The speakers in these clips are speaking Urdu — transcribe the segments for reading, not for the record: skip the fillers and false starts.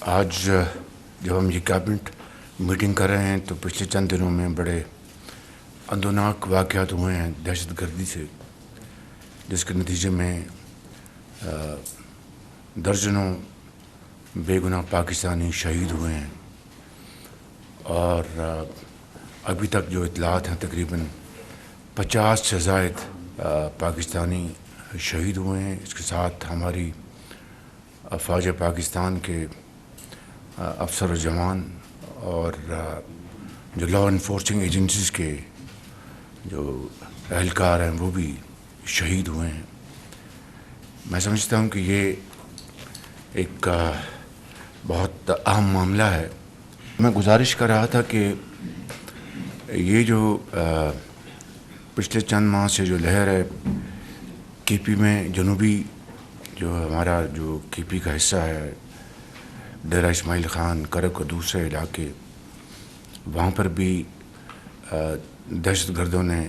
آج جب ہم یہ کیبنٹ میٹنگ کر رہے ہیں تو پچھلے چند دنوں میں بڑے اندوناک واقعات ہوئے ہیں دہشت گردی سے، جس کے نتیجے میں درجنوں بے گناہ پاکستانی شہید ہوئے ہیں، اور ابھی تک جو اطلاعات ہیں تقریباً 50 سے زائد پاکستانی شہید ہوئے ہیں۔ اس کے ساتھ ہماری افواج پاکستان کے افسر و جوان اور جو لا انفورسنگ ایجنسیز کے جو اہلکار ہیں وہ بھی شہید ہوئے ہیں۔ میں سمجھتا ہوں کہ یہ ایک بہت اہم معاملہ ہے۔ میں گزارش کر رہا تھا کہ یہ جو پچھلے چند ماہ سے جو لہر ہے کے پی میں، جنوبی جو ہمارا جو کے پی کا حصہ ہے، ڈیرہ اسماعیل خان، کرک اور دوسرے علاقے، وہاں پر بھی دہشت گردوں نے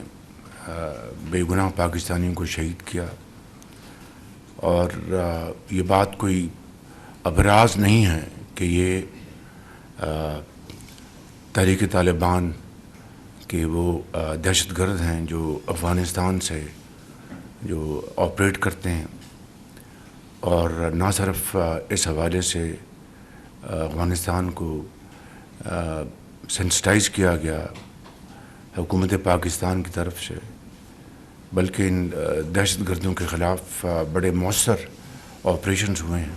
بے گناہ پاکستانیوں کو شہید کیا، اور یہ بات کوئی ابراز نہیں ہے کہ یہ تحریک طالبان کہ وہ دہشت گرد ہیں جو افغانستان سے جو آپریٹ کرتے ہیں، اور نہ صرف اس حوالے سے افغانستان کو سینسٹائز کیا گیا حکومت پاکستان کی طرف سے، بلکہ ان دہشت گردوں کے خلاف بڑے مؤثر آپریشنز ہوئے ہیں۔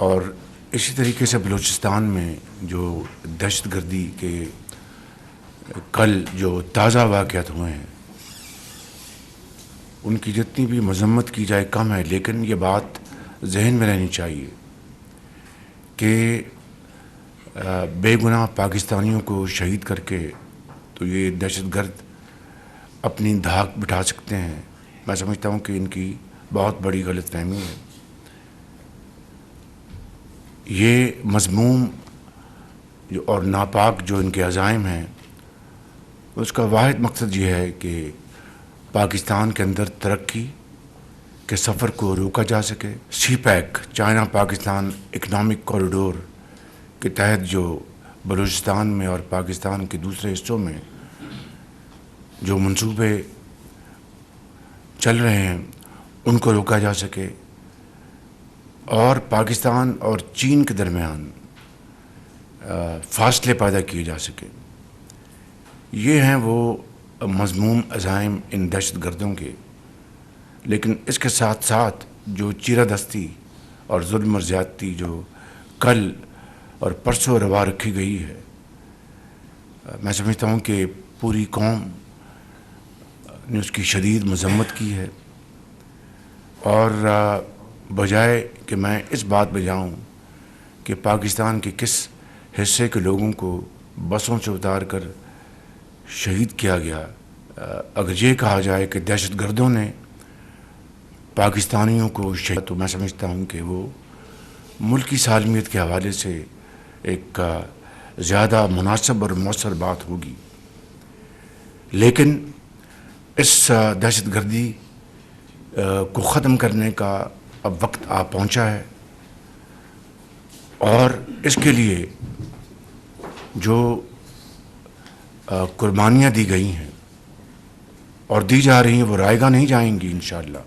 اور اسی طریقے سے بلوچستان میں جو دہشت گردی کے کل جو تازہ واقعات ہوئے ہیں، ان کی جتنی بھی مذمت کی جائے کم ہے، لیکن یہ بات ذہن میں رہنی چاہیے کہ بے گناہ پاکستانیوں کو شہید کر کے تو یہ دہشت گرد اپنی دھاک بٹھا سکتے ہیں۔ میں سمجھتا ہوں کہ ان کی بہت بڑی غلط فہمی ہے۔ یہ مذموم جو اور ناپاک جو ان کے عزائم ہیں، اس کا واحد مقصد یہ ہے کہ پاکستان کے اندر ترقی کے سفر کو روکا جا سکے۔ CPEC, China Pakistan economic corridor کے تحت جو بلوچستان میں اور پاکستان کے دوسرے حصوں میں جو منصوبے چل رہے ہیں، ان کو روکا جا سکے، اور پاکستان اور چین کے درمیان فاصلے پیدا کیے جا سکے۔ یہ ہیں وہ مذموم عزائم ان دہشت گردوں کے، لیکن اس کے ساتھ ساتھ جو چیرہ دستی اور ظلم اور زیادتی جو کل اور پرسوں روا رکھی گئی ہے، میں سمجھتا ہوں کہ پوری قوم نے اس کی شدید مذمت کی ہے، اور بجائے کہ میں اس بات پہ جاؤں کہ پاکستان کے کس حصے کے لوگوں کو بسوں سے اتار کر شہید کیا گیا، اگر یہ کہا جائے کہ دہشت گردوں نے پاکستانیوں کو شہید، تو میں سمجھتا ہوں کہ وہ ملکی سالمیت کے حوالے سے ایک زیادہ مناسب اور مؤثر بات ہوگی۔ لیکن اس دہشت گردی کو ختم کرنے کا اب وقت آ پہنچا ہے، اور اس کے لیے جو قربانیاں دی گئی ہیں اور دی جا رہی ہیں وہ رائے گاہ نہیں جائیں گی انشاءاللہ۔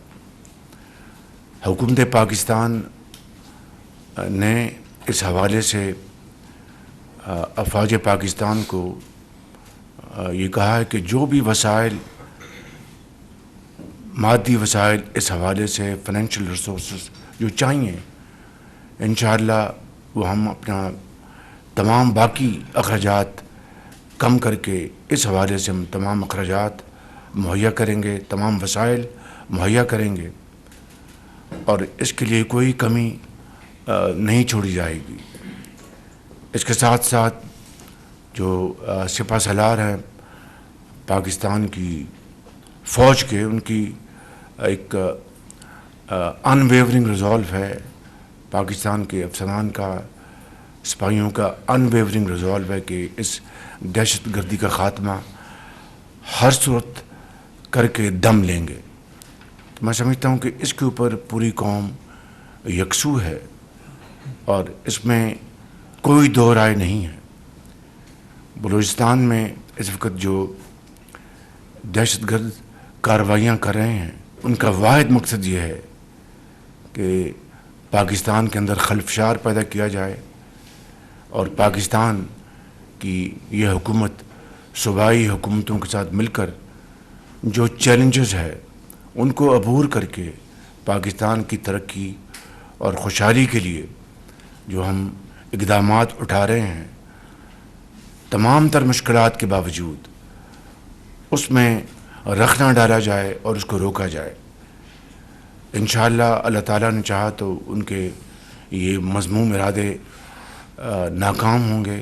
حکومت پاکستان نے اس حوالے سے افواج پاکستان کو یہ کہا ہے کہ جو بھی وسائل، مادی وسائل اس حوالے سے فائنینشیل ریسورسز جو چاہیے، انشاءاللہ وہ ہم اپنا تمام باقی اخراجات کم کر کے اس حوالے سے ہم تمام اخراجات مہیا کریں گے، تمام وسائل مہیا کریں گے، اور اس کے لیے کوئی کمی نہیں چھوڑی جائے گی۔ اس کے ساتھ ساتھ جو سپہ سالار ہیں پاکستان کی فوج کے، ان کی ایک ان ویورنگ ریزولو ہے، پاکستان کے افسران کا، سپاہیوں کا ان ویورنگ ریزولو ہے کہ اس دہشت گردی کا خاتمہ ہر صورت کر کے دم لیں گے۔ تو میں سمجھتا ہوں کہ اس کے اوپر پوری قوم یکسو ہے، اور اس میں کوئی دو رائے نہیں ہے. بلوچستان میں اس وقت جو دہشت گرد کارروائیاں کر رہے ہیں ان کا واحد مقصد یہ ہے کہ پاکستان کے اندر خلفشار پیدا کیا جائے اور پاکستان کی یہ حکومت صوبائی حکومتوں کے ساتھ مل کر جو چیلنجز ہے ان کو عبور کر کے پاکستان کی ترقی اور خوشحالی کے لیے جو ہم اقدامات اٹھا رہے ہیں تمام تر مشکلات کے باوجود اس میں رخنا ڈالا جائے اور اس کو روکا جائے. انشاءاللہ اللہ تعالیٰ نے چاہا تو ان کے یہ مذموم ارادے ناکام ہوں گے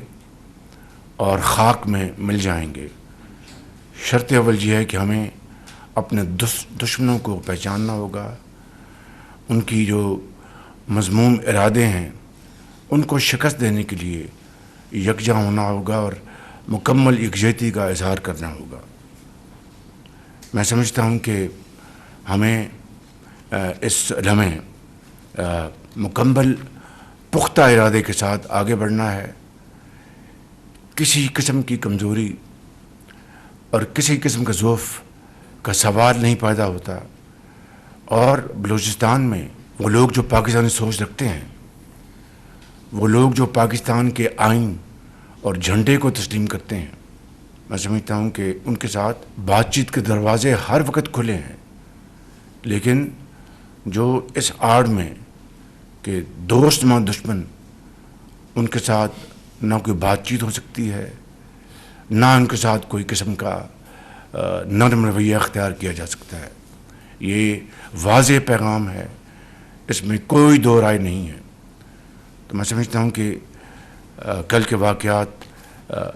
اور خاک میں مل جائیں گے. شرط اول یہ ہے کہ ہمیں اپنے دشمنوں کو پہچاننا ہوگا, ان کی جو مذموم ارادے ہیں ان کو شکست دینے کے لیے یکجا ہونا ہوگا اور مکمل یکجہتی کا اظہار کرنا ہوگا. میں سمجھتا ہوں کہ ہمیں اس لمحے مکمل پختہ ارادے کے ساتھ آگے بڑھنا ہے. کسی قسم کی کمزوری اور کسی قسم کا ضعف کا سوال نہیں پیدا ہوتا, اور بلوچستان میں وہ لوگ جو پاکستانی سوچ رکھتے ہیں, وہ لوگ جو پاکستان کے آئین اور جھنڈے کو تسلیم کرتے ہیں, میں سمجھتا ہوں کہ ان کے ساتھ بات چیت کے دروازے ہر وقت کھلے ہیں. لیکن جو اس آڑ میں کہ دوست ماں دشمن, ان کے ساتھ نہ کوئی بات چیت ہو سکتی ہے, نہ ان کے ساتھ کوئی قسم کا نرم رویہ اختیار کیا جا سکتا ہے. یہ واضح پیغام ہے, اس میں کوئی دو رائے نہیں ہے. تو میں سمجھتا ہوں کہ کل کے واقعات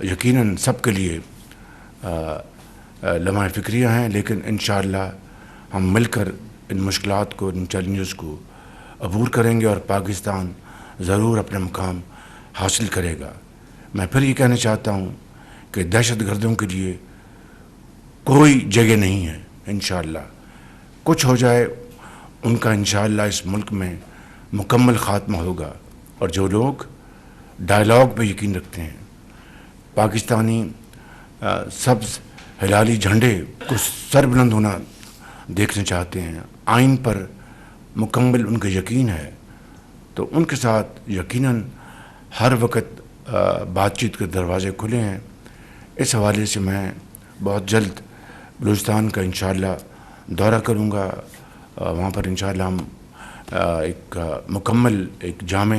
یقیناً سب کے لیے لمحہ فکریہ ہیں, لیکن انشاءاللہ ہم مل کر ان مشکلات کو, ان چیلنجز کو عبور کریں گے اور پاکستان ضرور اپنا مقام حاصل کرے گا. میں پھر یہ کہنا چاہتا ہوں کہ دہشت گردوں کے لیے کوئی جگہ نہیں ہے. انشاءاللہ کچھ ہو جائے ان کا انشاءاللہ اس ملک میں مکمل خاتمہ ہوگا. اور جو لوگ ڈائلاگ پہ یقین رکھتے ہیں, پاکستانی سبز ہلالی جھنڈے کو سر بلند ہونا دیکھنا چاہتے ہیں, آئین پر مکمل ان کا یقین ہے, تو ان کے ساتھ یقیناً ہر وقت بات چیت کے دروازے کھلے ہیں. اس حوالے سے میں بہت جلد بلوچستان کا انشاءاللہ دورہ کروں گا. وہاں پر انشاءاللہ ہم ایک مکمل ایک جامع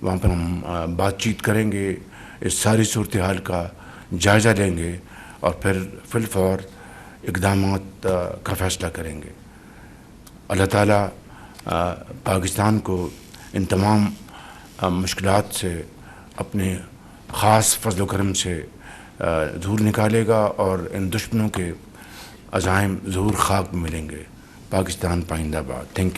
وہاں پر ہم بات چیت کریں گے, اس ساری صورتحال کا جائزہ لیں گے اور پھر فی الفور اقدامات کا فیصلہ کریں گے. اللہ تعالیٰ پاکستان کو ان تمام مشکلات سے اپنے خاص فضل و کرم سے ضرور نکالے گا اور ان دشمنوں کے عزائم ضرور خاک میں ملیں گے. پاکستان پائندہ باد. Thank you.